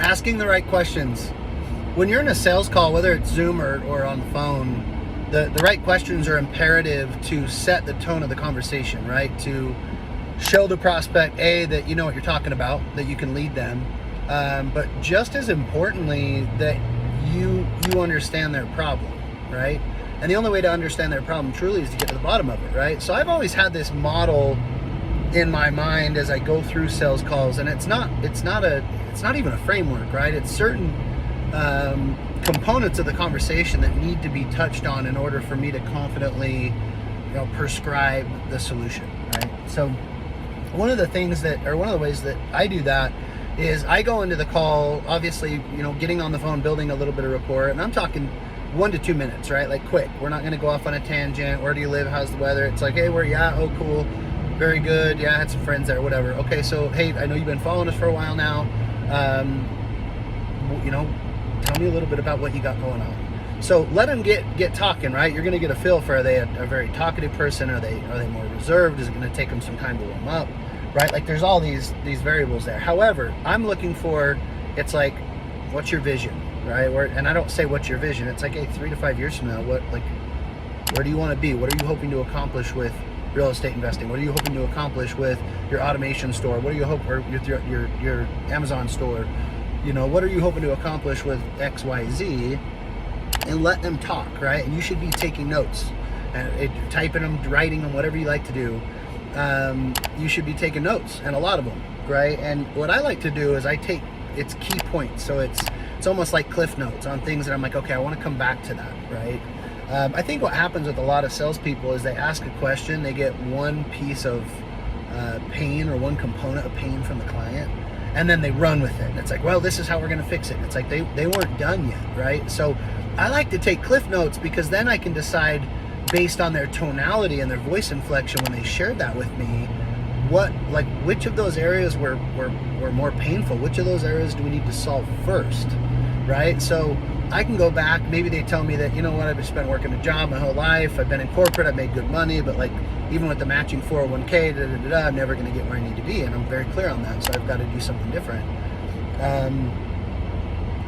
asking the right questions. When you're in a sales call, whether it's Zoom or on the phone, the right questions are imperative to set the tone of the conversation, right? To show the prospect, A, that you know what you're talking about, that you can lead them, but just as importantly, that you understand their problem, right? And the only way to understand their problem truly is to get to the bottom of it, right? So I've always had this model in my mind as I go through sales calls, and it's not even a framework, right? It's certain components of the conversation that need to be touched on in order for me to confidently, prescribe the solution, right? So one of the ways that I do that is I go into the call, obviously, getting on the phone, building a little bit of rapport, and I'm talking 1 to 2 minutes, right? Like quick. We're not going to go off on a tangent. Where do you live? How's the weather? It's like, hey, where you at? Oh, cool. Very good. Yeah, I had some friends there, whatever. Okay, so, hey, I know you've been following us for a while now. Tell me a little bit about what you got going on. So let them get talking, right? You're going to get a feel for, are they a very talkative person? Are they more reserved? Is it going to take them some time to warm up, right? Like there's all these variables there. However, I'm looking for, it's like, what's your vision, right? And I don't say what's your vision. It's like, hey, 3 to 5 years from now, where do you want to be? What are you hoping to accomplish with real estate investing? What are you hoping to accomplish with your automation store? What are you hoping, or your Amazon store? What are you hoping to accomplish with X, Y, Z? And let them talk, right? And you should be taking notes and typing them, writing them, whatever you like to do. You should be taking notes, and a lot of them, right? And what I like to do is it's key points. So it's almost like cliff notes on things that I'm like, okay, I want to come back to that, right? I think what happens with a lot of salespeople is they ask a question, they get one piece of pain or one component of pain from the client, and then they run with it. And it's like, well, this is how we're going to fix it. And it's like they weren't done yet, right? So I like to take cliff notes, because then I can decide based on their tonality and their voice inflection when they shared that with me, which of those areas were more painful? Which of those areas do we need to solve first, right? So I can go back, maybe they tell me that, I've just been working a job my whole life, I've been in corporate, I've made good money, but like even with the matching 401k, I'm never going to get where I need to be, and I'm very clear on that, so I've got to do something different.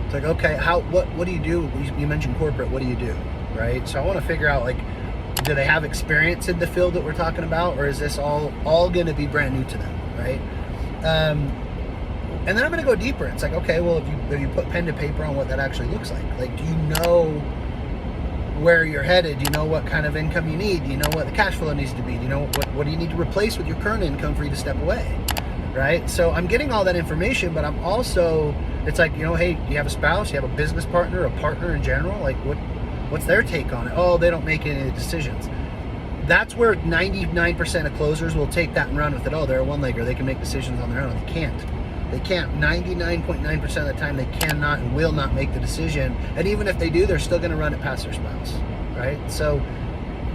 It's like, okay, what do you do? You mentioned corporate, what do you do, right? So I want to figure out, like, do they have experience in the field that we're talking about, or is this all going to be brand new to them, right? And then I'm going to go deeper. It's like, okay, well, if you put pen to paper on what that actually looks like do you know where you're headed? Do you know what kind of income you need? Do you know what the cash flow needs to be? Do you know what do you need to replace with your current income for you to step away, right? So I'm getting all that information, but I'm also, it's like, hey, do you have a spouse? Do you have a business partner, a partner in general? Like what's their take on it? Oh, they don't make any decisions. That's where 99% of closers will take that and run with it. Oh, they're a one-legger. They can make decisions on their own. They can't. 99.9% of the time, they cannot and will not make the decision. And even if they do, they're still going to run it past their spouse, right? So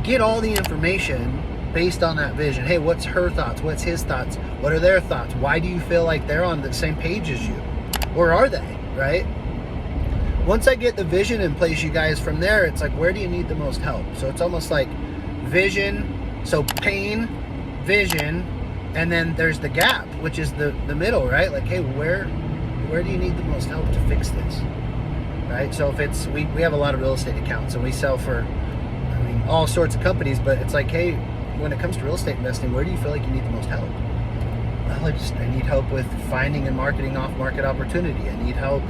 get all the information based on that vision. Hey, what's her thoughts? What's his thoughts? What are their thoughts? Why do you feel like they're on the same page as you? Or are they, right? Once I get the vision in place, you guys, from there, it's like, where do you need the most help? So it's almost like vision, so pain, vision, and then there's the gap, which is the middle, right? Like, hey, where do you need the most help to fix this, right? So if it's, we have a lot of real estate accounts, and we sell for, all sorts of companies, but it's like, hey, when it comes to real estate investing, where do you feel like you need the most help? Well, I need help with finding and marketing off-market opportunity. I need help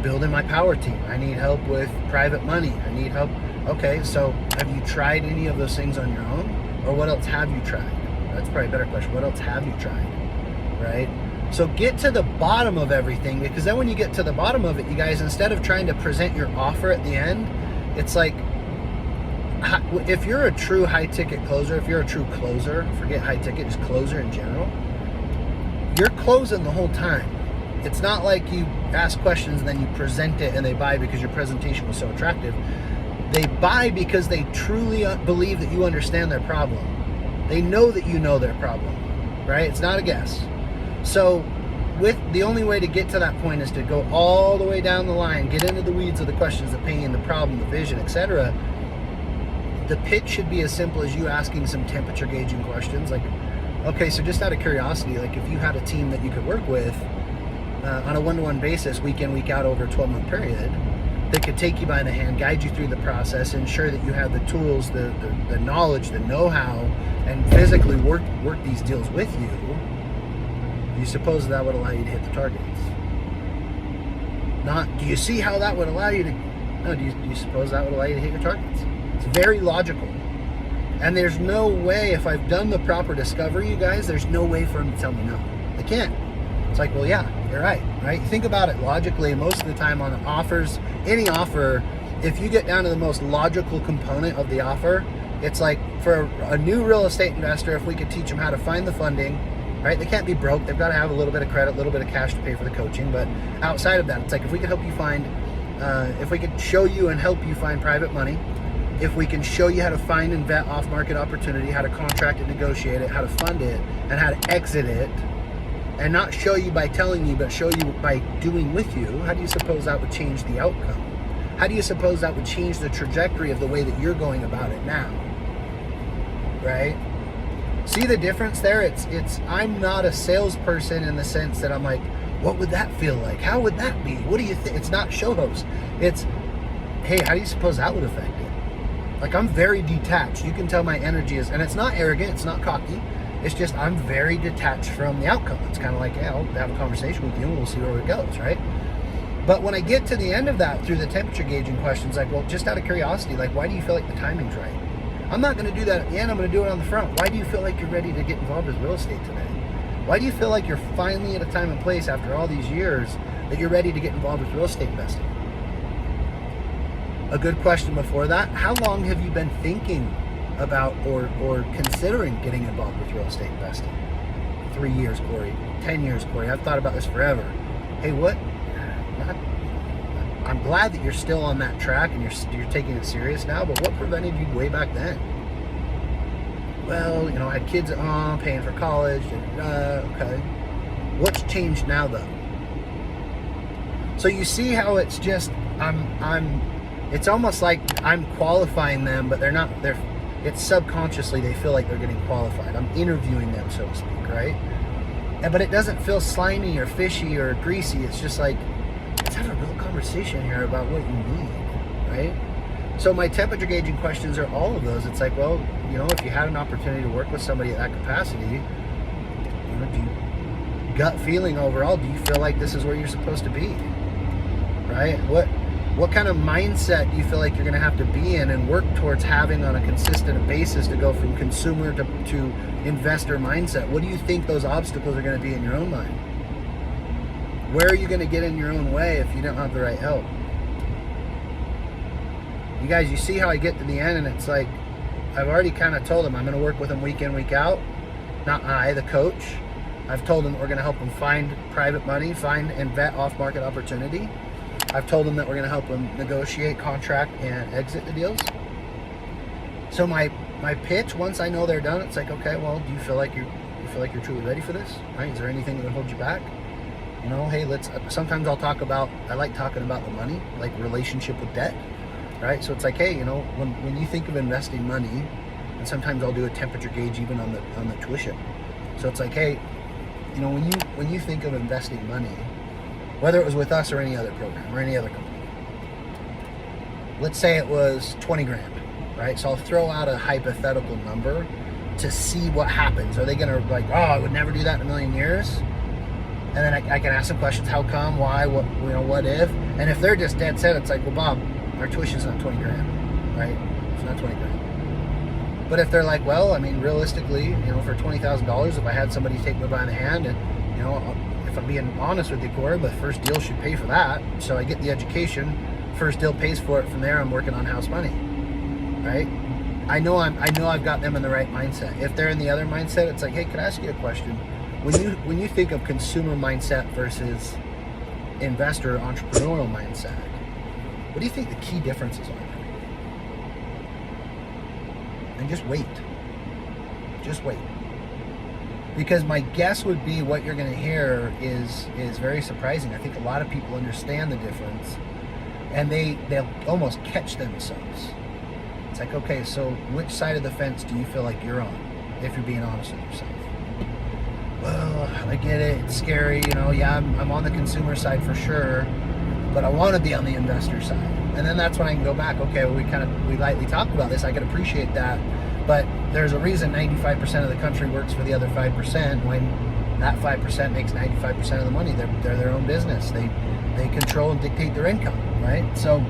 building my power team. I need help with private money. I need help. Okay, so have you tried any of those things on your own? Or what else have you tried? That's probably a better question. What else have you tried, right? So get to the bottom of everything, because then when you get to the bottom of it, you guys, instead of trying to present your offer at the end, it's like, if you're a true high-ticket closer, if you're a true closer, forget high-ticket, just closer in general, you're closing the whole time. It's not like you ask questions and then you present it and they buy because your presentation was so attractive. They buy because they truly believe that you understand their problem. They know that you know their problem, right? It's not a guess. So the only way to get to that point is to go all the way down the line, get into the weeds of the questions, the pain, the problem, the vision, etc. The pitch should be as simple as you asking some temperature gauging questions. Like, okay, so just out of curiosity, like if you had a team that you could work with, on a one-to-one basis, week in, week out, over a 12-month period, that could take you by the hand, guide you through the process, ensure that you have the tools, the knowledge, the know-how, and physically work these deals with you, do you suppose that would allow you to hit the targets? Not, do you see how that would allow you to, no, do you suppose that would allow you to hit your targets? It's very logical. And there's no way, if I've done the proper discovery, you guys, there's no way for them to tell me no. They can't. It's like, well, yeah, you're right? Think about it logically. Most of the time on offers, any offer, if you get down to the most logical component of the offer, it's like for a new real estate investor, if we could teach them how to find the funding, right? They can't be broke. They've got to have a little bit of credit, a little bit of cash to pay for the coaching. But outside of that, it's like if we could help you find, if we could show you and help you find private money, if we can show you how to find and vet off-market opportunity, how to contract and negotiate it, how to fund it, and how to exit it, and not show you by telling you, but show you by doing with you, how do you suppose that would change the outcome? How do you suppose that would change the trajectory of the way that you're going about it now? Right? See the difference there? It's I'm not a salesperson in the sense that I'm like, what would that feel like? How would that be? What do you think? It's not show host. It's, hey, how do you suppose that would affect it? Like, I'm very detached. You can tell my energy is, and it's not arrogant, it's not cocky. It's just I'm very detached from the outcome. It's kind of like, yeah, I'll have a conversation with you and we'll see where it goes, right? But when I get to the end of that, through the temperature gauging questions, like, well, just out of curiosity, like, why do you feel like the timing's right? I'm not going to do that at the end. I'm going to do it on the front. Why do you feel like you're ready to get involved with real estate today? Why do you feel like you're finally at a time and place after all these years that you're ready to get involved with real estate investing? A good question before that, how long have you been thinking about or considering getting involved with real estate investing? 3 years, Corey. 10 years, Corey. I've thought about this forever. Hey, what? I'm glad that you're still on that track and you're taking it serious now, but what prevented you way back then? Well, I had kids at home, paying for college. Okay. What's changed now, though? So you see how it's just, it's almost like I'm qualifying them, but it's subconsciously they feel like they're getting qualified. I'm interviewing them, so to speak, right? But it doesn't feel slimy or fishy or greasy. It's just like, let's have a real conversation here about what you need, right? So my temperature gauging questions are all of those. It's like, well, if you had an opportunity to work with somebody at that capacity, do you, gut feeling overall, do you feel like this is where you're supposed to be, right? What kind of mindset do you feel like you're going to have to be in and work towards having on a consistent basis to go from consumer to investor mindset? What do you think those obstacles are going to be in your own mind? Where are you going to get in your own way if you don't have the right help? You guys, you see how I get to the end and it's like, I've already kind of told them I'm going to work with them week in, week out. Not I, the coach. I've told them we're going to help them find private money, find and vet off-market opportunity. I've told them that we're going to help them negotiate, contract, and exit the deals. So my pitch, once I know they're done, it's like, okay, well, do you feel like you're truly ready for this? Right? Is there anything that would hold you back? Hey, sometimes I like talking about the money, like relationship with debt, right? So it's like, hey, when you think of investing money, and sometimes I'll do a temperature gauge even on the tuition. So it's like, hey, when you think of investing money, whether it was with us or any other program or any other company, let's say it was 20 grand, right? So I'll throw out a hypothetical number to see what happens. Are they going to like, oh, I would never do that in a million years? And then I can ask some questions. How come? Why? What? What if? And if they're just dead set, it's like, well, Bob, our tuition's not 20 grand, right? It's not 20 grand. But if they're like, well, I mean, realistically, for $20,000, if I had somebody take me by the hand and, if I'm being honest with you, Corey, the first deal should pay for that. So I get the education. First deal pays for it. From there, I'm working on house money, right? I know I've got them in the right mindset. If they're in the other mindset, it's like, hey, can I ask you a question? When you think of consumer mindset versus investor entrepreneurial mindset, what do you think the key differences are? And just wait. Just wait. Because my guess would be what you're going to hear is very surprising. I think a lot of people understand the difference, and they'll almost catch themselves. It's like, okay, so which side of the fence do you feel like you're on, if you're being honest with yourself? well, I get it, it's scary, yeah, I'm on the consumer side for sure, but I want to be on the investor side. And then that's when I can go back, okay, well, we lightly talked about this, I can appreciate that, but there's a reason 95% of the country works for the other 5%. When that 5% makes 95% of the money, they're their own business. They control and dictate their income, right? So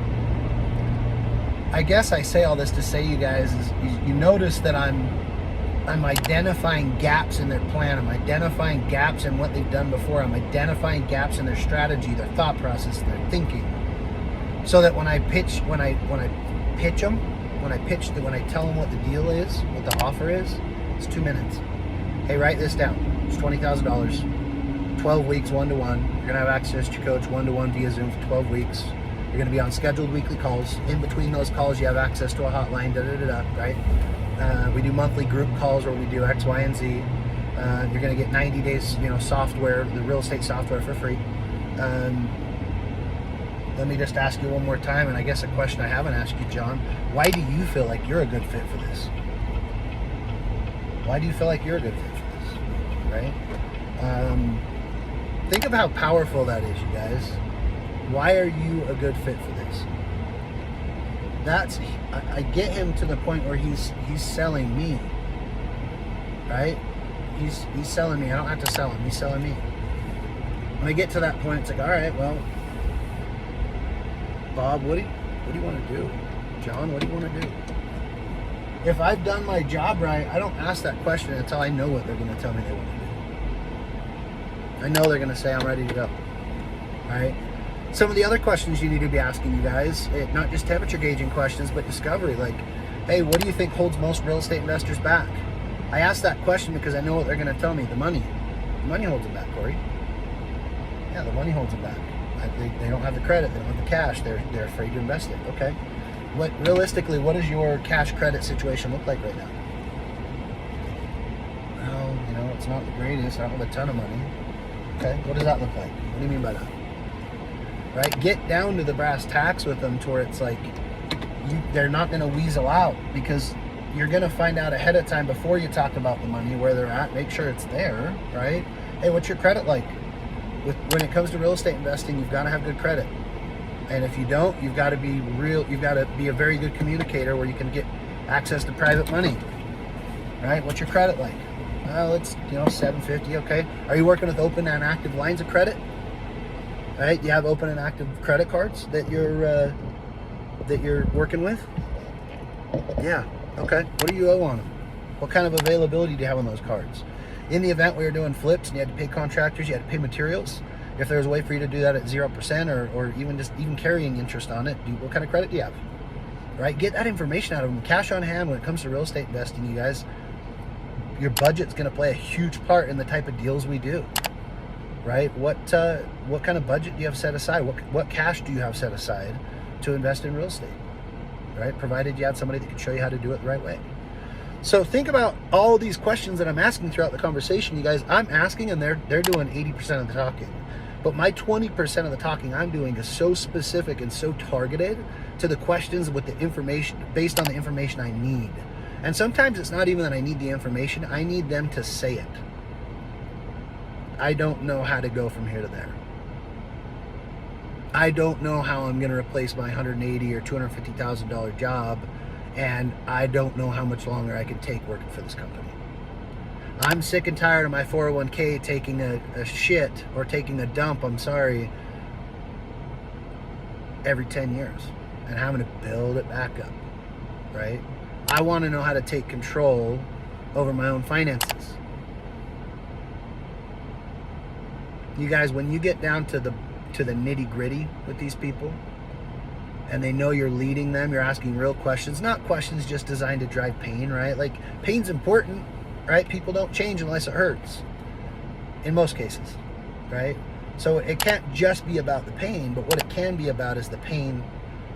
I guess I say all this to say, you guys, is you notice that I'm identifying gaps in their plan. I'm identifying gaps in what they've done before. I'm identifying gaps in their strategy, their thought process, their thinking, so that when I tell them what the deal is, what the offer is, it's 2 minutes. Hey, write this down. It's $20,000, 12 weeks, 1-to-1. You're gonna have access to your coach 1-to-1 via Zoom for 12 weeks. You're gonna be on scheduled weekly calls. In between those calls, you have access to a hotline, right? We do monthly group calls where we do X, Y, and Z. You're going to get 90 days, software, the real estate software for free. Let me just ask you one more time, and I guess a question I haven't asked you, John. Why do you feel like you're a good fit for this? Why do you feel like you're a good fit for this, right? Think of how powerful that is, you guys. Why are you a good fit for this? I get him to the point where he's selling me, right? He's selling me. I don't have to sell him. He's selling me. When I get to that point, it's like, all right, well, Bob, what do you want to do? John, what do you want to do? If I've done my job right, I don't ask that question until I know what they're going to tell me they want to do. I know they're going to say I'm ready to go, right? Some of the other questions you need to be asking, you guys, not just temperature gauging questions, but discovery, like, hey, what do you think holds most real estate investors back? I ask that question because I know what they're going to tell me. The money. The money holds them back, Corey. Yeah, the money holds them back. They don't have the credit. They don't have the cash. They're afraid to invest it. Okay. Realistically, what does your cash credit situation look like right now? Well, it's not the greatest. I don't have a ton of money. Okay. What does that look like? What do you mean by that? Right? Get down to the brass tacks with them to where it's like they're not going to weasel out, because you're going to find out ahead of time before you talk about the money where they're at. Make sure it's there, right? Hey, what's your credit like? When it comes to real estate investing, you've got to have good credit. And if you don't, you've got to be a very good communicator where you can get access to private money, right? What's your credit like? Well, it's 750. Okay. Are you working with open and active lines of credit? Right? You have open and active credit cards that you're working with? Yeah. Okay. What do you owe on them? What kind of availability do you have on those cards? In the event we were doing flips and you had to pay contractors, you had to pay materials, if there was a way for you to do that at 0% or even carrying interest on it, what kind of credit do you have? Right? Get that information out of them. Cash on hand when it comes to real estate investing, you guys, your budget's going to play a huge part in the type of deals we do. Right? What kind of budget do you have set aside? What cash do you have set aside to invest in real estate? Right? Provided you had somebody that could show you how to do it the right way. So think about all these questions that I'm asking throughout the conversation, you guys. I'm asking and they're doing 80% of the talking. But my 20% of the talking I'm doing is so specific and so targeted to the questions with the information, based on the information I need. And sometimes it's not even that I need the information, I need them to say it. I don't know how to go from here to there. I don't know how I'm going to replace my $180,000 or $250,000 job, and I don't know how much longer I can take working for this company. I'm sick and tired of my 401k taking a shit or taking a dump, every 10 years and having to build it back up, right? I want to know how to take control over my own finances. You guys, when you get down to the nitty gritty with these people and they know you're leading them, you're asking real questions, not questions just designed to drive pain, right? Like, pain's important, right? People don't change unless it hurts in most cases, right? So it can't just be about the pain, but what it can be about is the pain,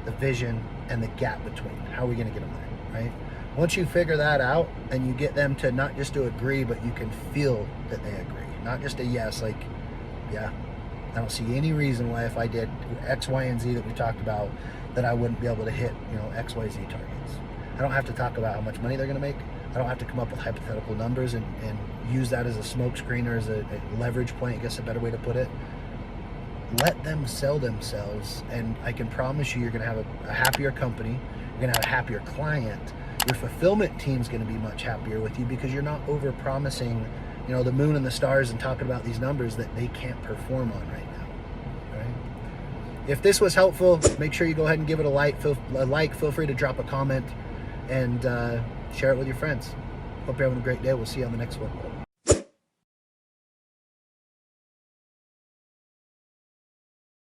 the vision, and the gap between. How are we going to get them there, right? Once you figure that out and you get them to not just to agree, but you can feel that they agree, not just a yes, like, yeah, I don't see any reason why if I did X, Y, and Z that we talked about that I wouldn't be able to hit, X, Y, Z targets. I don't have to talk about how much money they're going to make. I don't have to come up with hypothetical numbers and use that as a smoke screen or as a leverage point, I guess a better way to put it. Let them sell themselves, and I can promise you, you're going to have a happier company. You're going to have a happier client. Your fulfillment team's going to be much happier with you because you're not over promising, the moon and the stars and talking about these numbers that they can't perform on right now. Right? If this was helpful, make sure you go ahead and give it a like. Feel free to drop a comment and share it with your friends. Hope you're having a great day. We'll see you on the next one.